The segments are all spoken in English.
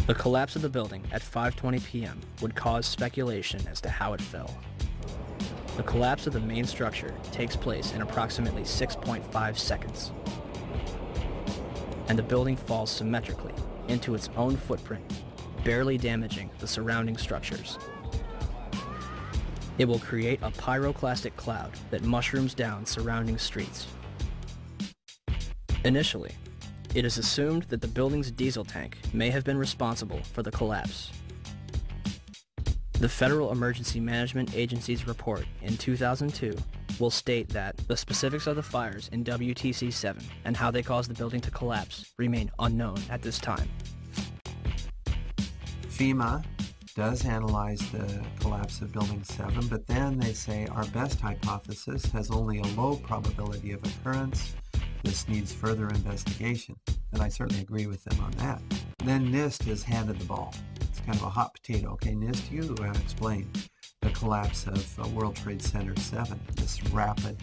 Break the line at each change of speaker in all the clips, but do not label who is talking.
The collapse of the building at 5:20 p.m. would cause speculation as to how it fell. The collapse of the main structure takes place in approximately 6.5 seconds, and the building falls symmetrically into its own footprint, barely damaging the surrounding structures. It will create a pyroclastic cloud that mushrooms down surrounding streets. Initially, it is assumed that the building's diesel tank may have been responsible for the collapse. The Federal Emergency Management Agency's report in 2002 will state that the specifics of the fires in WTC7 and how they caused the building to collapse remain unknown at this time.
FEMA does analyze the collapse of Building 7, but then they say our best hypothesis has only a low probability of occurrence. This needs further investigation, and I certainly agree with them on that. Then NIST is handed the ball. It's kind of a hot potato. Okay, NIST, you explain the collapse of World Trade Center 7, this rapid,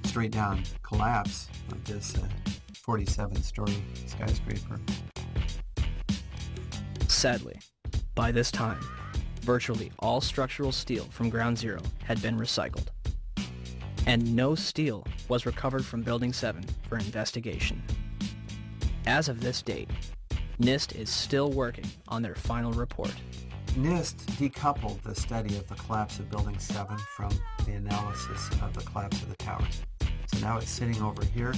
straight-down collapse of this 47-story skyscraper.
Sadly, by this time, virtually all structural steel from Ground Zero had been recycled, and no steel was recovered from Building 7 for investigation. As of this date, NIST is still working on their final report.
NIST decoupled the study of the collapse of Building 7 from the analysis of the collapse of the towers. So now it's sitting over here.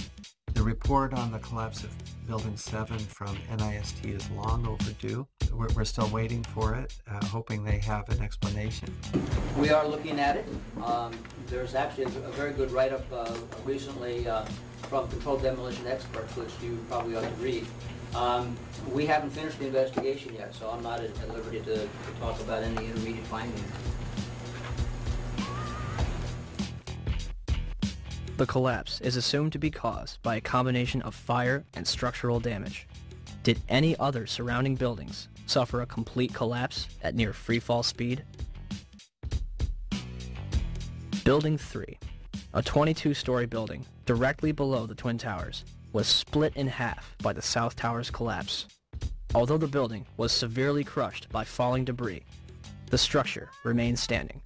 The report on the collapse of Building 7 from NIST is long overdue. We're still waiting for it, hoping they have an explanation.
We are looking at it. There's actually a very good write-up recently from Controlled Demolition Experts, which you probably ought to read. We haven't finished the investigation yet, so I'm not at liberty to talk about any intermediate findings.
The collapse is assumed to be caused by a combination of fire and structural damage. Did any other surrounding buildings suffer a complete collapse at near freefall speed? Building 3, a 22-story building directly below the Twin Towers, was split in half by the South Tower's collapse. Although the building was severely crushed by falling debris, the structure remained standing.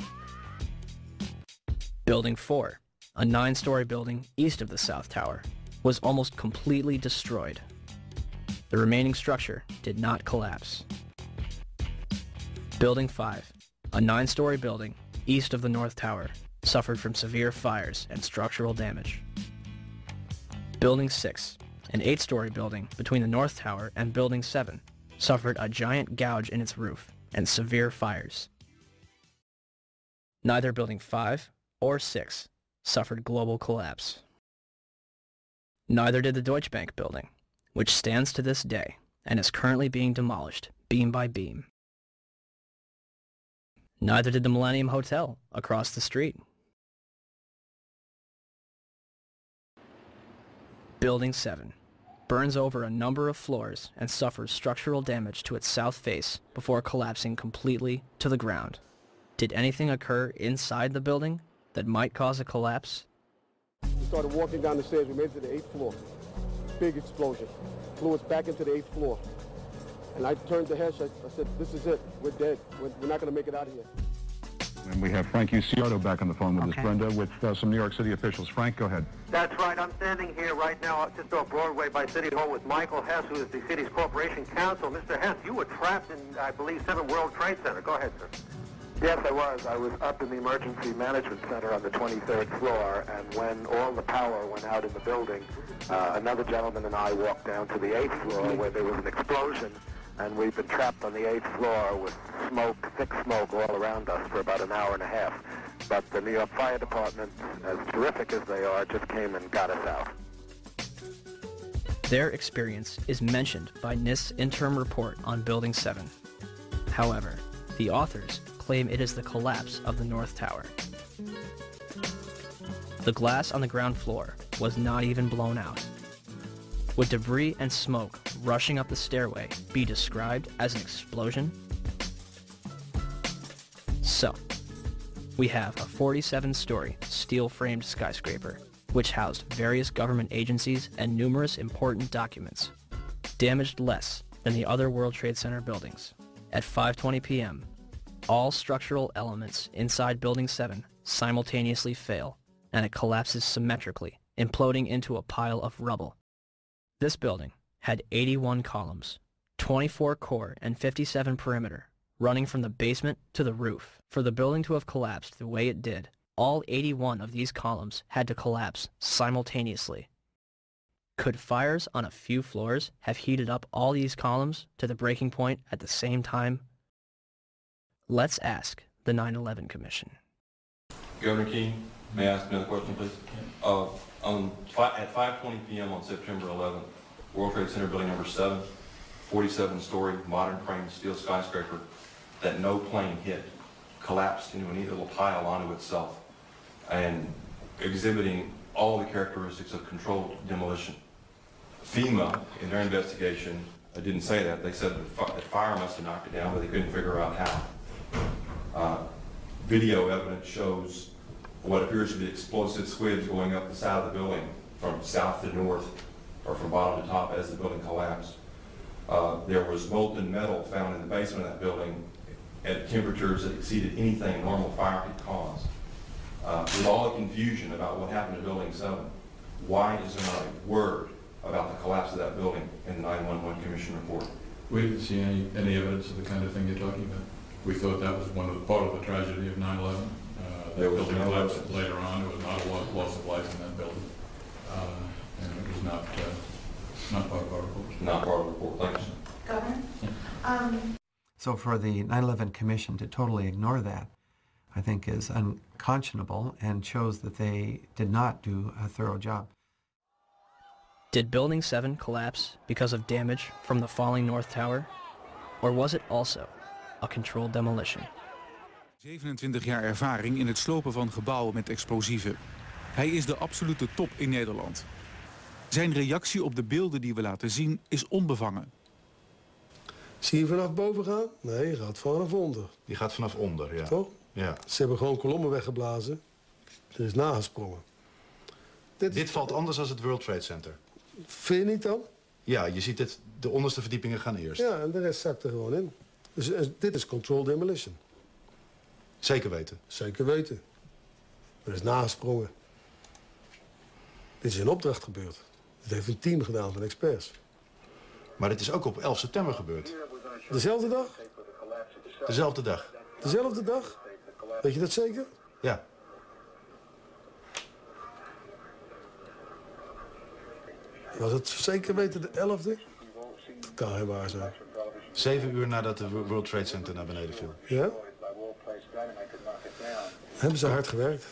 Building 4, a 9-story building east of the South Tower, was almost completely destroyed. The remaining structure did not collapse. Building 5, a 9-story building east of the North Tower, suffered from severe fires and structural damage. Building 6, an 8-story building between the North Tower and Building 7, suffered a giant gouge in its roof and severe fires. Neither Building 5 or 6 suffered global collapse. Neither did the Deutsche Bank building, which stands to this day and is currently being demolished beam by beam. Neither did the Millennium Hotel across the street. Building 7 burns over a number of floors and suffers structural damage to its south face before collapsing completely to the ground. Did anything occur inside the building that might cause a collapse?
We started walking down the stairs. We made it to the 8th floor. Big explosion. Flew us back into the 8th floor. And I turned to Hesh. I said, this is it. We're dead. We're not going to make it out of here.
And we have Frank Uciardo back on the phone with us, Brenda, with some New York City officials. Frank, go ahead.
That's right. I'm standing here right now just off Broadway by City Hall with Michael Hess, who is the city's corporation counsel. Mr. Hess, you were trapped in, I believe, 7 World Trade Center. Go ahead, sir.
Yes, I was. I was up in the Emergency Management Center on the 23rd floor, and when all the power went out in the building, another gentleman and I walked down to the 8th floor where there was an explosion, and we've been trapped on the 8th floor with smoke, thick smoke all around us for about an hour and a half. But the New York Fire Department, as terrific as they are, just came and got us out.
Their experience is mentioned by NIST's interim report on Building 7. However, the authors claim it is the collapse of the North Tower. The glass on the ground floor was not even blown out. Would debris and smoke rushing up the stairway be described as an explosion? So, we have a 47-story steel-framed skyscraper, which housed various government agencies and numerous important documents, damaged less than the other World Trade Center buildings. At 5:20 p.m., all structural elements inside Building 7 simultaneously fail, and it collapses symmetrically, imploding into a pile of rubble. This building had 81 columns, 24 core and 57 perimeter, running from the basement to the roof. For the building to have collapsed the way it did, all 81 of these columns had to collapse simultaneously. Could fires on a few floors have heated up all these columns to the breaking point at the same time? Let's ask the 9/11 Commission.
Governor King, may I ask another question, please? At 5:20 p.m. on September 11th, World Trade Center building number 7, 47-story modern frame steel skyscraper that no plane hit, collapsed into a neat little pile onto itself and exhibiting all the characteristics of controlled demolition. FEMA, in their investigation, didn't say that. They said that fire must have knocked it down, but they couldn't figure out how. Video evidence shows what appears to be explosive squibs going up the side of the building from south to north, or from bottom to top as the building collapsed. There was molten metal found in the basement of that building at temperatures that exceeded anything a normal fire could cause. With all the confusion about what happened to Building 7, why is there not a word about the collapse of that building in the 911 Commission report?
We didn't see any evidence of the kind of thing you're talking about. We thought that was part of the tragedy of 9/11. The building collapsed later on. There was not a loss of life in that building. And it was not part of our report.
Not part of the report. Thanks.
Governor?
So for the 9/11 Commission to totally ignore that, I think is unconscionable and shows that they did not do a thorough job.
Did Building 7 collapse because of damage from the falling North Tower? Or was it also a controlled demolition?
27 jaar ervaring in het slopen van gebouwen met explosieven. Hij is de absolute top in Nederland. Zijn reactie op de beelden die we laten zien is onbevangen.
Zie je vanaf boven gaan? Nee, je gaat vanaf onder.
Die gaat vanaf onder, ja.
Toch?
Ja.
Ze hebben gewoon kolommen weggeblazen. Er is nagesprongen.
Dit valt anders dan het World Trade Center.
Vind je niet dan?
Ja, je ziet het, de onderste verdiepingen gaan eerst.
Ja, en de rest zakt er gewoon in. Dus dit is controlled demolition.
Zeker weten?
Zeker weten. Er is nagesprongen. Dit is in opdracht gebeurd. Dit heeft een team gedaan van experts.
Maar dit is ook op 11 september gebeurd.
Dezelfde dag?
Dezelfde dag.
Dezelfde dag? Weet je dat zeker?
Ja.
Was het zeker weten de 11e? Dat kan geen waar zijn.
7 uur nadat de World Trade Center naar beneden viel.
Ja? Hebben ze hard gewerkt.